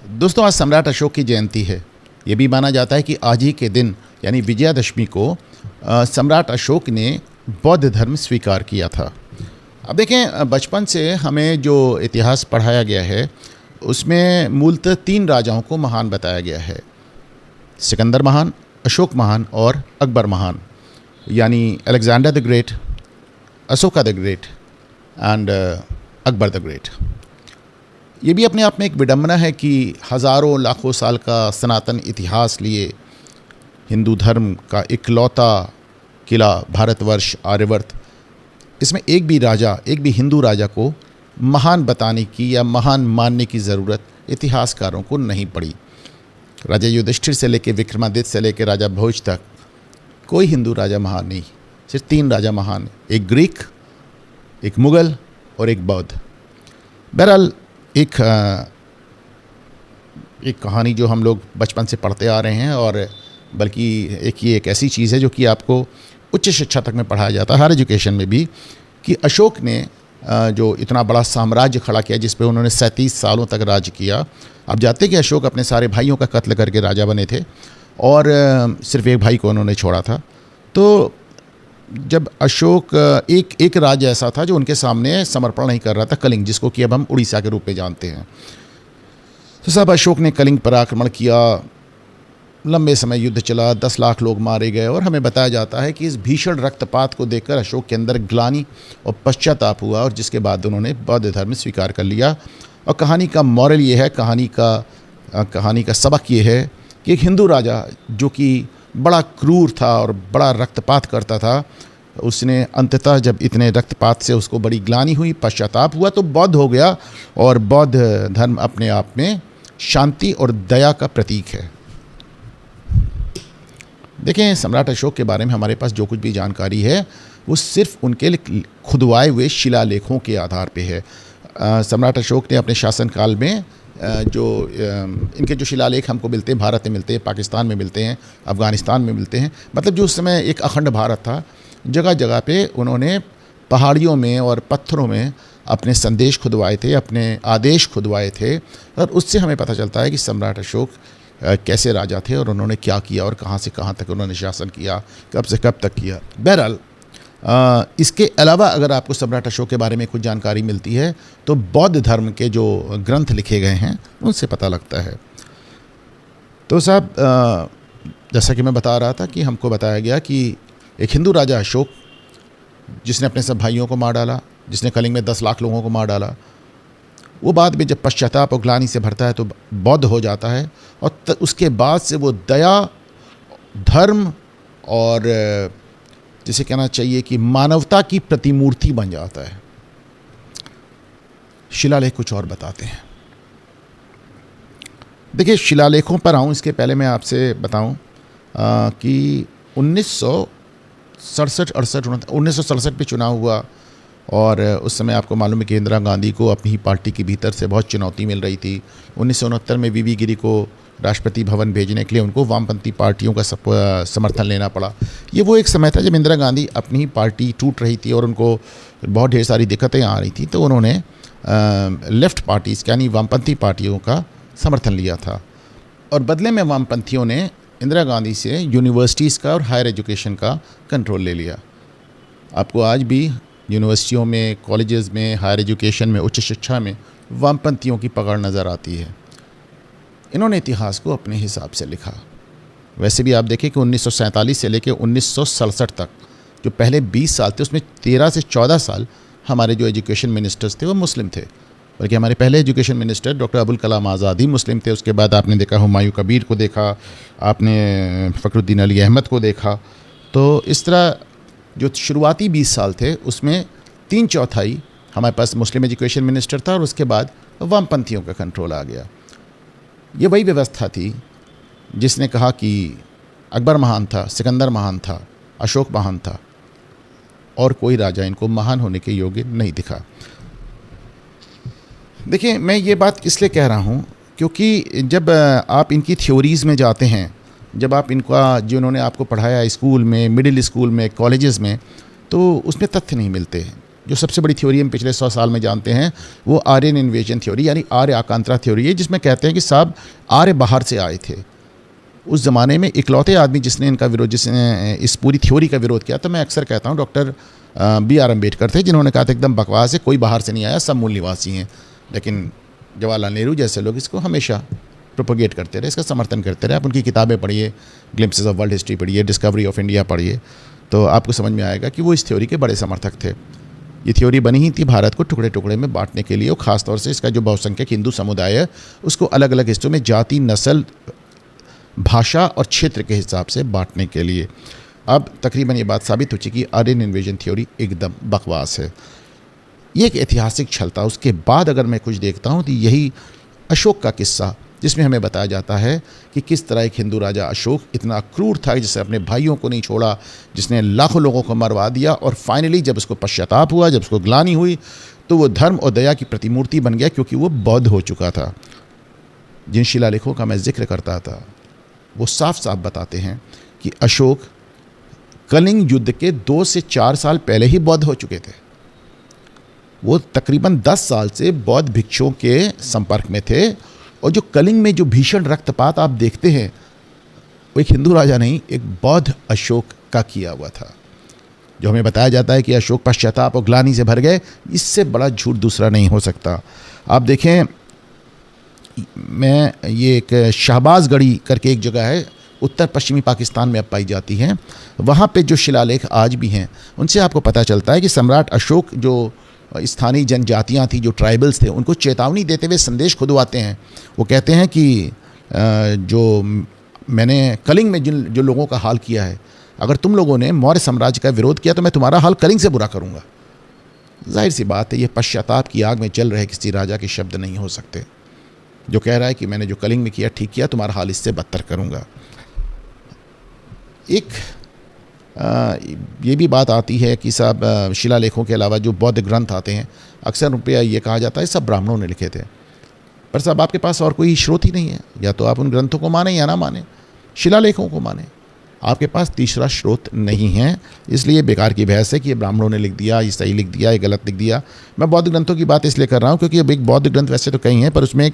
दोस्तों, आज सम्राट अशोक की जयंती है। ये भी माना जाता है कि आज ही के दिन यानी विजयादशमी को सम्राट अशोक ने बौद्ध धर्म स्वीकार किया था। अब देखें, बचपन से हमें जो इतिहास पढ़ाया गया है उसमें मूलतः 3 राजाओं को महान बताया गया है। सिकंदर महान, अशोक महान और अकबर महान, यानी Alexander the great, Ashoka the great and Akbar the great. ये भी अपने आप में एक विडंबना है कि हज़ारों लाखों साल का सनातन इतिहास लिए हिंदू धर्म का इकलौता किला भारतवर्ष आर्यवर्त, इसमें एक भी हिंदू राजा को महान बताने की या महान मानने की ज़रूरत इतिहासकारों को नहीं पड़ी। राजा युधिष्ठिर से लेकर विक्रमादित्य से लेकर राजा भोज तक कोई हिंदू राजा महान नहीं, सिर्फ 3 राजा महान, एक ग्रीक, एक मुग़ल और एक बौद्ध। बहरहाल एक कहानी जो हम लोग बचपन से पढ़ते आ रहे हैं, और बल्कि ये एक ऐसी चीज़ है जो कि आपको उच्च शिक्षा तक में पढ़ाया जाता है, हायर एजुकेशन में भी, कि अशोक ने जो इतना बड़ा साम्राज्य खड़ा किया जिस पे उन्होंने 37 सालों तक राज किया। आप जानते हैं कि अशोक अपने सारे भाइयों का कत्ल करके राजा बने थे और सिर्फ एक भाई को उन्होंने छोड़ा था। तो जब अशोक एक राज्य ऐसा था जो उनके सामने समर्पण नहीं कर रहा था, कलिंग, जिसको कि अब हम उड़ीसा के रूप में जानते हैं। तो साहब अशोक ने कलिंग पर आक्रमण किया, लंबे समय युद्ध चला, 10 लाख लोग मारे गए, और हमें बताया जाता है कि इस भीषण रक्तपात को देखकर अशोक के अंदर ग्लानि और पश्चाताप हुआ, और जिसके बाद उन्होंने बौद्ध धर्म स्वीकार कर लिया। और कहानी का मॉरल ये है, कहानी का सबक ये है कि एक हिंदू राजा जो कि बड़ा क्रूर था और बड़ा रक्तपात करता था, उसने अंततः जब इतने रक्तपात से उसको बड़ी ग्लानि हुई, पश्चाताप हुआ, तो बौद्ध हो गया। और बौद्ध धर्म अपने आप में शांति और दया का प्रतीक है। देखें, सम्राट अशोक के बारे में हमारे पास जो कुछ भी जानकारी है वो सिर्फ उनके खुदवाए हुए शिलालेखों के आधार पे है। सम्राट अशोक ने अपने शासनकाल में इनके जो शिलालेख हमको मिलते हैं, भारत में मिलते हैं, पाकिस्तान में मिलते हैं, अफ़गानिस्तान में मिलते हैं, मतलब जो उस समय एक अखंड भारत था, जगह जगह पे उन्होंने पहाड़ियों में और पत्थरों में अपने संदेश खुदवाए थे, अपने आदेश खुदवाए थे, और उससे हमें पता चलता है कि सम्राट अशोक कैसे राजा थे और उन्होंने क्या किया और कहाँ से कहाँ तक उन्होंने शासन किया, कब से कब तक किया। बहरहाल इसके अलावा अगर आपको सम्राट अशोक के बारे में कुछ जानकारी मिलती है तो बौद्ध धर्म के जो ग्रंथ लिखे गए हैं उनसे पता लगता है। तो साहब, जैसा कि मैं बता रहा था कि हमको बताया गया कि एक हिंदू राजा अशोक, जिसने अपने सब भाइयों को मार डाला, जिसने कलिंग में 10 लाख लोगों को मार डाला, वो बाद में जब पश्चाताप और ग्लानि से भरता है तो बौद्ध हो जाता है, और उसके बाद से वो दया, धर्म और जिसे कहना चाहिए कि मानवता की प्रतिमूर्ति बन जाता है। शिलालेख कुछ और बताते हैं। देखिए, शिलालेखों पर आऊँ इसके पहले मैं आपसे बताऊं कि 1967 पे चुनाव हुआ, और उस समय आपको मालूम है कि इंदिरा गांधी को अपनी ही पार्टी के भीतर से बहुत चुनौती मिल रही थी। 1969 में वीवी गिरी को राष्ट्रपति भवन भेजने के लिए उनको वामपंथी पार्टियों का समर्थन लेना पड़ा। ये वो एक समय था जब इंदिरा गांधी अपनी ही पार्टी टूट रही थी और उनको बहुत ढेर सारी दिक्कतें आ रही थी, तो उन्होंने लेफ़्ट पार्टीज़ यानी वामपंथी पार्टियों का समर्थन लिया था, और बदले में वामपंथियों ने इंदिरा गांधी से यूनिवर्सिटीज़ का और हायर एजुकेशन का कंट्रोल ले लिया। आपको आज भी यूनिवर्सिटियों में, कॉलेजेस में, हायर एजुकेशन में, उच्च शिक्षा में वामपंथियों की पकड़ नज़र आती है। इन्होंने इतिहास को अपने हिसाब से लिखा। वैसे भी आप देखें कि 1947 से लेकर 1967 तक जो पहले 20 साल थे उसमें 13 से 14 साल हमारे जो एजुकेशन मिनिस्टर्स थे वो मुस्लिम थे, बल्कि हमारे पहले education minister doctor Abul Kalam Azad ही मुस्लिम थे। उसके बाद आपने देखा हुमायूं कबीर को देखा, आपने फ़खरुद्दीन अली अहमद को देखा। तो इस तरह जो शुरुआती 20 साल थे उसमें 3/4 हमारे पास मुस्लिम एजुकेशन मिनिस्टर था, और उसके बाद वामपंथियों का कंट्रोल आ गया। ये वही व्यवस्था थी जिसने कहा कि अकबर महान था, सिकंदर महान था, अशोक महान था, और कोई राजा इनको महान होने के योग्य नहीं दिखा। देखिए, मैं ये बात इसलिए कह रहा हूँ क्योंकि जब आप इनकी थ्योरीज़ में जाते हैं, जब आप इनका जो उन्होंने आपको पढ़ाया स्कूल में, मिडिल स्कूल में, कॉलेजेस में, तो उसमें तथ्य नहीं मिलते। जो सबसे बड़ी थ्योरी हम पिछले 100 साल में जानते हैं वो आर्यन इन्वेजन थ्योरी यानी आर्य आकांत्रा थ्योरी है, जिसमें कहते हैं कि साहब आर्य बाहर से आए थे। उस ज़माने में इकलौते आदमी जिसने इनका विरोध, जिसने इस पूरी थ्योरी का विरोध किया, तो मैं अक्सर कहता हूँ डॉक्टर B.R. अम्बेडकर थे, जिन्होंने कहा था एकदम बकवास है, कोई बाहर से नहीं आया, सब मूल निवासी हैं। लेकिन जवाहरलाल नेहरू जैसे लोग इसको हमेशा प्रोपोगेट करते रहे, इसका समर्थन करते रहे। आप उनकी किताबें पढ़िए, ग्लिम्पसेस ऑफ वर्ल्ड हिस्ट्री पढ़िए, डिस्कवरी ऑफ इंडिया पढ़िए, तो आपको समझ में आएगा कि वो इस थ्योरी के बड़े समर्थक थे। ये थ्योरी बनी ही थी भारत को टुकड़े टुकड़े में बांटने के लिए, और ख़ासतौर से इसका जो बहुसंख्यक हिंदू समुदाय है उसको अलग अलग हिस्सों में जाति, नस्ल, भाषा और क्षेत्र के हिसाब से बांटने के लिए। अब तकरीबन ये बात साबित हो चुकी कि आर्यन इन्वेजन थ्योरी एकदम बकवास है। ये एक ऐतिहासिक छल था। उसके बाद अगर मैं कुछ देखता हूँ तो यही अशोक का किस्सा, जिसमें हमें बताया जाता है कि किस तरह एक हिंदू राजा अशोक इतना क्रूर था जिसने अपने भाइयों को नहीं छोड़ा, जिसने लाखों लोगों को मरवा दिया, और फाइनली जब उसको पश्चाताप हुआ, जब उसको ग्लानि हुई, तो वो धर्म और दया की प्रतिमूर्ति बन गया, क्योंकि वो बौद्ध हो चुका था। जिन शिलालेखों का मैं जिक्र करता था वो साफ साफ बताते हैं कि अशोक कलिंग युद्ध के 2 से 4 साल पहले ही बौद्ध हो चुके थे। वो तकरीबन 10 साल से बौद्ध भिक्षुओं के संपर्क में थे, और जो कलिंग में जो भीषण रक्तपात आप देखते हैं वो एक हिंदू राजा नहीं, एक बौद्ध अशोक का किया हुआ था। जो हमें बताया जाता है कि अशोक पश्चाताप और ग्लानि से भर गए, इससे बड़ा झूठ दूसरा नहीं हो सकता। आप देखें, मैं ये एक शहबाजगढ़ी करके एक जगह है, उत्तर पश्चिमी पाकिस्तान में अब पाई जाती हैं, वहाँ पे जो शिलालेख आज भी हैं उनसे आपको पता चलता है कि सम्राट अशोक जो स्थानीय जनजातियाँ थी, जो ट्राइबल्स थे, उनको चेतावनी देते हुए संदेश खुदवाते हैं। वो कहते हैं कि जो मैंने कलिंग में जो लोगों का हाल किया है, अगर तुम लोगों ने मौर्य साम्राज्य का विरोध किया तो मैं तुम्हारा हाल कलिंग से बुरा करूँगा। जाहिर सी बात है, ये पश्चाताप की आग में जल रहे किसी राजा के शब्द नहीं हो सकते, जो कह रहा है कि मैंने जो कलिंग में किया ठीक किया, तुम्हारा हाल इससे बदतर करूँगा। एक ये भी बात आती है कि साहब शिलालेखों के अलावा जो बौद्ध ग्रंथ आते हैं, अक्सर उन पर ये कहा जाता है सब ब्राह्मणों ने लिखे थे। पर साहब आपके पास और कोई स्रोत ही नहीं है, या तो आप उन ग्रंथों को माने या ना माने, शिलालेखों को माने, आपके पास तीसरा स्रोत नहीं है। इसलिए बेकार की बहस है कि ये ब्राह्मणों ने लिख दिया, ये सही लिख दिया, ये गलत लिख दिया। मैं बौद्ध ग्रंथों की बात इसलिए कर रहा हूँ क्योंकि अब एक बौद्ध ग्रंथ वैसे तो कई हैं, पर उसमें एक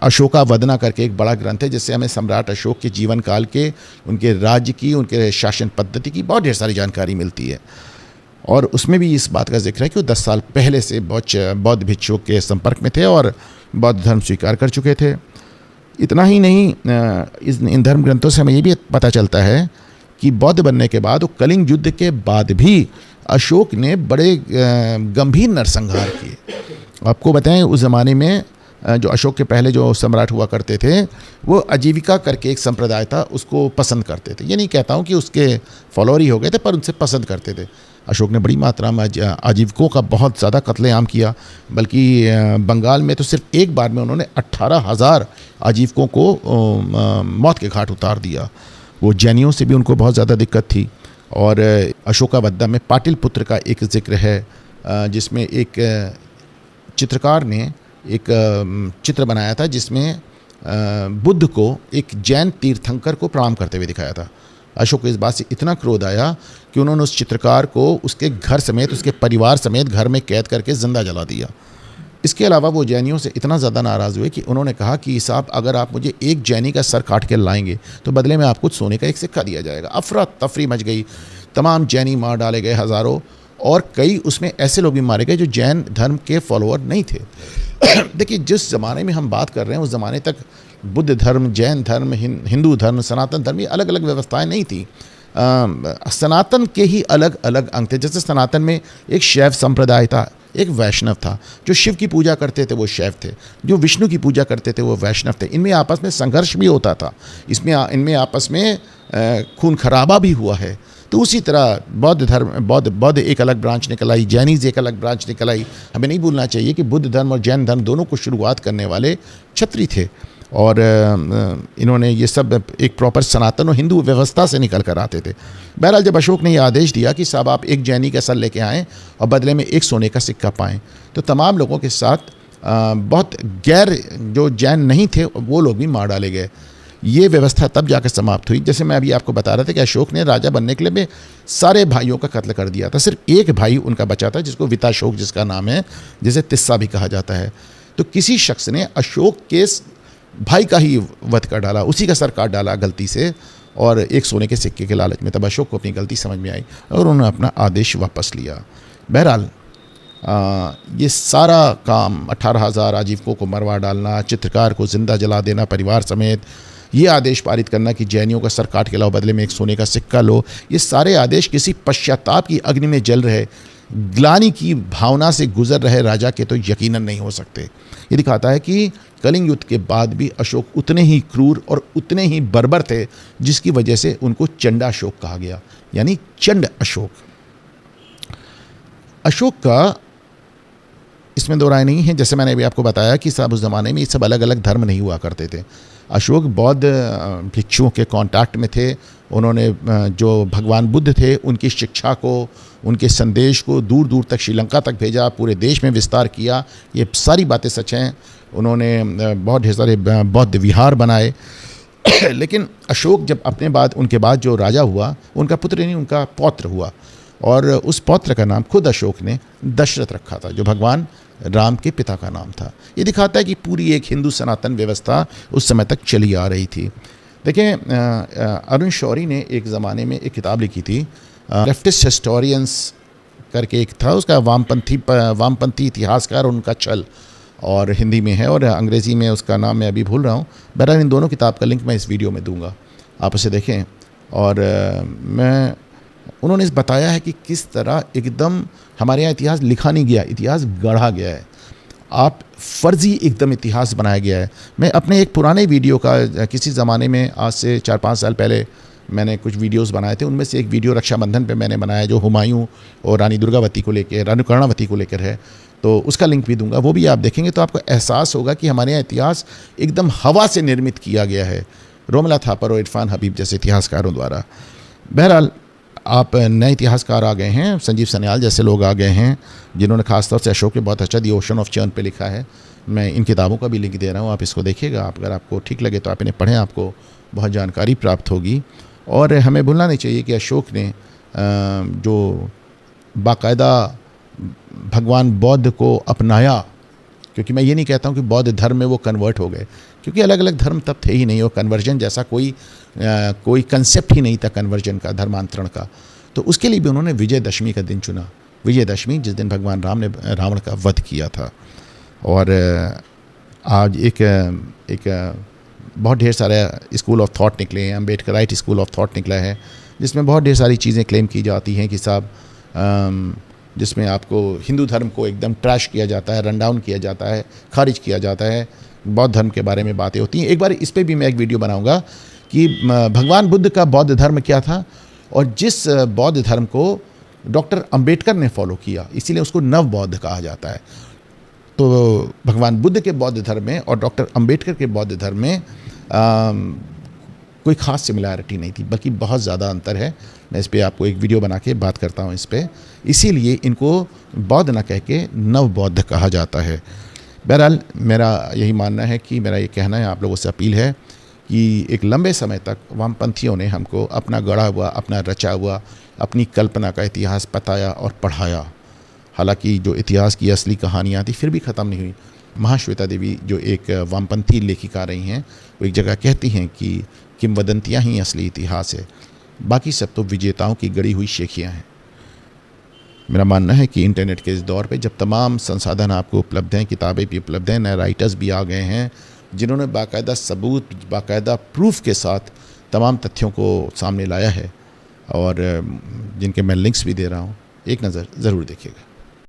अशोकावदना करके एक बड़ा ग्रंथ है, जिससे हमें सम्राट अशोक के जीवन काल के, उनके राज्य की, उनके शासन पद्धति की बहुत ढेर सारी जानकारी मिलती है। और उसमें भी इस बात का जिक्र है कि वो 10 साल पहले से बौद्ध भिक्षुओं के संपर्क में थे और बौद्ध धर्म स्वीकार कर चुके थे। इतना ही नहीं, इन धर्म ग्रंथों से हमें ये भी पता चलता है कि बौद्ध बनने के बाद, वो कलिंग युद्ध के बाद भी अशोक ने बड़े गंभीर नरसंहार किए। आपको बताएं, उस ज़माने में जो अशोक के पहले जो सम्राट हुआ करते थे, वो आजीविका करके एक संप्रदाय था, उसको पसंद करते थे। ये नहीं कहता हूँ कि उसके फॉलोअर ही हो गए थे, पर उनसे पसंद करते थे। अशोक ने बड़ी मात्रा में आजीविकों का बहुत ज़्यादा कत्लेआम किया, बल्कि बंगाल में तो सिर्फ एक बार में उन्होंने 18,000 आजीविकों को मौत के घाट उतार दिया। वो जैनियों से भी उनको बहुत ज़्यादा दिक्कत थी। और अशोकावद्दा में पाटिल पुत्र का एक जिक्र है, जिसमें एक चित्रकार ने एक चित्र बनाया था जिसमें बुद्ध को एक जैन तीर्थंकर को प्रणाम करते हुए दिखाया था। अशोक को इस बात से इतना क्रोध आया कि उन्होंने उस चित्रकार को उसके घर समेत, उसके परिवार समेत घर में कैद करके ज़िंदा जला दिया। इसके अलावा वो जैनियों से इतना ज़्यादा नाराज़ हुए कि उन्होंने कहा कि साहब, अगर आप मुझे एक जैनी का सर काट के लाएंगे तो बदले में आपको सोने का एक सिक्का दिया जाएगा। अफरा तफरी मच गई, तमाम जैनी मार डाले गए हज़ारों, और कई उसमें ऐसे लोग भी मारे गए जो जैन धर्म के फॉलोअर नहीं थे। देखिए, जिस ज़माने में हम बात कर रहे हैं उस ज़माने तक बुद्ध धर्म, जैन धर्म, हिंदू धर्म, सनातन धर्म, ये अलग अलग व्यवस्थाएं नहीं थी। सनातन के ही अलग अलग अंग थे। जैसे सनातन में एक शैव संप्रदाय था, एक वैष्णव था। जो शिव की पूजा करते थे वो शैव थे, जो विष्णु की पूजा करते थे वो वैष्णव थे। इनमें आपस में संघर्ष भी होता था, इनमें आपस में खून खराबा भी हुआ है। तो उसी तरह बौद्ध धर्म, बौद्ध एक अलग ब्रांच निकल आई, जैनिज़ एक अलग ब्रांच निकल आई। हमें नहीं भूलना चाहिए कि बुद्ध धर्म और जैन धर्म दोनों को शुरुआत करने वाले क्षत्रिय थे, और इन्होंने ये सब एक प्रॉपर सनातन और हिंदू व्यवस्था से निकल कर आते थे। बहरहाल, जब अशोक ने ये आदेश दिया कि साहब आप एक जैनी का सर लेके आएँ और बदले में एक सोने का सिक्का पाएँ, तो तमाम लोगों के साथ बहुत गैर जो जैन नहीं थे वो लोग भी मार डाले गए। ये व्यवस्था तब जाकर समाप्त हुई, जैसे मैं अभी आपको बता रहा था कि अशोक ने राजा बनने के लिए में सारे भाइयों का कत्ल कर दिया था। सिर्फ एक भाई उनका बचा था जिसको विताशोक जिसका नाम है, जिसे तिस्सा भी कहा जाता है। तो किसी शख्स ने अशोक के भाई का ही वध कर डाला, उसी का सर काट डाला गलती से, और एक सोने के सिक्के के लालच में। तब अशोक को अपनी गलती समझ में आई और उन्होंने अपना आदेश वापस लिया। बहरहाल ये सारा काम 18,000 आजीवकों को मरवा डालना, चित्रकार को जिंदा जला देना परिवार समेत, ये आदेश पारित करना कि जैनियों का सर काट के लाओ, बदले में एक सोने का सिक्का लो, ये सारे आदेश किसी पश्चाताप की अग्नि में जल रहे, ग्लानि की भावना से गुजर रहे राजा के तो यकीनन नहीं हो सकते। ये दिखाता है कि कलिंग युद्ध के बाद भी अशोक उतने ही क्रूर और उतने ही बर्बर थे, जिसकी वजह से उनको चंडा अशोक कहा गया, यानी चंड अशोक। अशोक का इसमें दो राय नहीं है। जैसे मैंने अभी आपको बताया कि साहब उस ज़माने में ये सब अलग अलग धर्म नहीं हुआ करते थे। अशोक बौद्ध भिक्षुओं के कांटेक्ट में थे। उन्होंने जो भगवान बुद्ध थे उनकी शिक्षा को, उनके संदेश को दूर दूर तक, श्रीलंका तक भेजा, पूरे देश में विस्तार किया। ये सारी बातें सच हैं। उन्होंने बहुत ढेर सारे बौद्ध विहार बनाए। लेकिन अशोक जब अपने बाद, उनके बाद जो राजा हुआ, उनका पुत्र नहीं, उनका पौत्र हुआ, और उस पौत्र का नाम खुद अशोक ने दशरथ रखा था, जो भगवान राम के पिता का नाम था। ये दिखाता है कि पूरी एक हिंदू सनातन व्यवस्था उस समय तक चली आ रही थी। देखें, अरुण शौरी ने एक ज़माने में एक किताब लिखी थी, लेफ्टिस्ट हिस्टोरियंस करके एक था, उसका वामपंथी इतिहासकार उनका छल, और हिंदी में है, और अंग्रेज़ी में उसका नाम मैं अभी भूल रहा हूँ। बहरहाल इन दोनों किताब का लिंक मैं इस वीडियो में दूंगा, आप उसे देखें। और उन्होंने बताया है कि किस तरह एकदम हमारे यहाँ इतिहास लिखा नहीं गया, इतिहास गढ़ा गया है। आप फर्जी एकदम इतिहास बनाया गया है। मैं अपने एक पुराने वीडियो का, किसी ज़माने में, आज से 4-5 साल पहले मैंने कुछ वीडियोस बनाए थे, उनमें से एक वीडियो रक्षाबंधन पे मैंने बनाया, जो हुमायूं और रानी दुर्गावती को लेकर, रानी कर्णावती को लेकर है। तो उसका लिंक भी दूंगा, वो भी आप देखेंगे तो आपको एहसास होगा कि हमारे यहाँ इतिहास एकदम हवा से निर्मित किया गया है, रोमला थापर और इरफान हबीब जैसे इतिहासकारों द्वारा। बहरहाल आप नए इतिहासकार आ गए हैं, संजीव सन्याल जैसे लोग आ गए हैं, जिन्होंने खासतौर से अशोक के बहुत अच्छा दी ओशन ऑफ चर्न पे लिखा है। मैं इन किताबों का भी लिंक दे रहा हूँ, आप इसको देखिएगा। आप अगर आपको ठीक लगे तो आप इन्हें पढ़ें, आपको बहुत जानकारी प्राप्त होगी। और हमें भूलना नहीं चाहिए कि अशोक ने जो बाकायदा भगवान बौद्ध को अपनाया, क्योंकि मैं ये नहीं कहता हूँ कि बौद्ध धर्म में वो कन्वर्ट हो गए, क्योंकि अलग अलग धर्म तब थे ही नहीं, और कन्वर्जन जैसा कोई कंसेप्ट ही नहीं था कन्वर्जन का, धर्मांतरण का। तो उसके लिए भी उन्होंने विजयदशमी का दिन चुना, विजयदशमी जिस दिन भगवान राम ने रावण का वध किया था। और आज एक बहुत ढेर सारे स्कूल ऑफ थॉट निकले हैं, अम्बेडकराइट स्कूल ऑफ थॉट निकला है, जिसमें बहुत ढेर सारी चीज़ें क्लेम की जाती हैं कि साहब, जिसमें आपको हिंदू धर्म को एकदम ट्रैश किया जाता है, रन डाउन किया जाता है, खारिज किया जाता है। बौद्ध धर्म के बारे में बातें होती हैं। एक बार इस पर भी मैं एक वीडियो बनाऊंगा कि भगवान बुद्ध का बौद्ध धर्म क्या था, और जिस बौद्ध धर्म को डॉक्टर अंबेडकर ने फॉलो किया, इसीलिए उसको नव बौद्ध कहा जाता है। तो भगवान बुद्ध के बौद्ध धर्म में और डॉक्टर अंबेडकर के बौद्ध धर्म में कोई ख़ास सिमिलैरिटी नहीं थी, बल्कि बहुत ज़्यादा अंतर है। मैं इस पर आपको एक वीडियो बना के बात करता हूँ इस पर। इसीलिए इनको बौद्ध न कह के नव बौद्ध कहा जाता है। बहरहाल मेरा यही मानना है कि, मेरा ये कहना है, आप लोगों से अपील है कि एक लंबे समय तक वामपंथियों ने हमको अपना गढ़ा हुआ, अपना रचा हुआ, अपनी कल्पना का इतिहास बताया और पढ़ाया। हालांकि जो इतिहास की असली कहानियाँ थी फिर भी ख़त्म नहीं हुई। महाश्वेता देवी जो एक वामपंथी लेखिका रही हैं, वो एक जगह कहती हैं कि किंवदंतियाँ ही असली इतिहास है, बाकी सब तो विजेताओं की गढ़ी हुई शेखियाँ हैं। मेरा मानना है कि इंटरनेट के इस दौर पे जब तमाम संसाधन आपको उपलब्ध हैं, किताबें भी उपलब्ध हैं, नए राइटर्स भी आ गए हैं जिन्होंने बाकायदा सबूत, बाकायदा प्रूफ के साथ तमाम तथ्यों को सामने लाया है, और जिनके मैं लिंक्स भी दे रहा हूँ, एक नज़र ज़रूर देखिएगा।